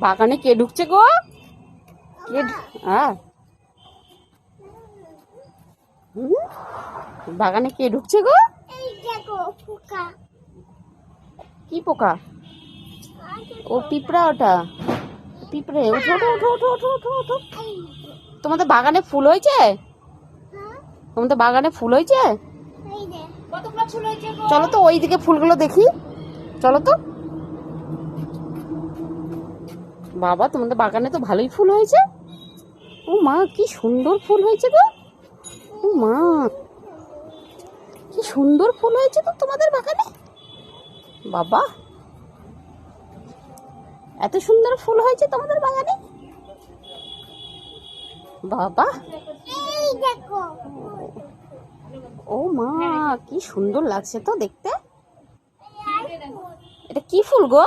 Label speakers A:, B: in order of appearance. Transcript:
A: বাগানে কে ঢুকছে গো? কে হ্যাঁ বাগানে কে ঢুকছে গো? কি পোকা? ও পিঁপড়া, ওটা পিঁপড়ে। ওঠো ওঠো ওঠো ওঠো ওঠো ওঠো ওঠো। তোমাদের বাগানে ফুল হয়েছে? তোমাদের বাগানে ফুল হয়েছে? চলো তো ওইদিকে ফুলগুলো দেখি, চলো তো। বাবা, তোমাদের বাগানে তো ভালোই ফুল হয়েছে। ও মা, কি সুন্দর ফুল হয়েছে গো। ও মা, কি সুন্দর ফুল হয়েছে তো তোমাদের বাগানে। বাবা, এত সুন্দর ফুল হয়েছে তোমাদের বাগানে। বাবা, ও মা, কি সুন্দর লাগছে তো দেখতে। এটা কি ফুল গো?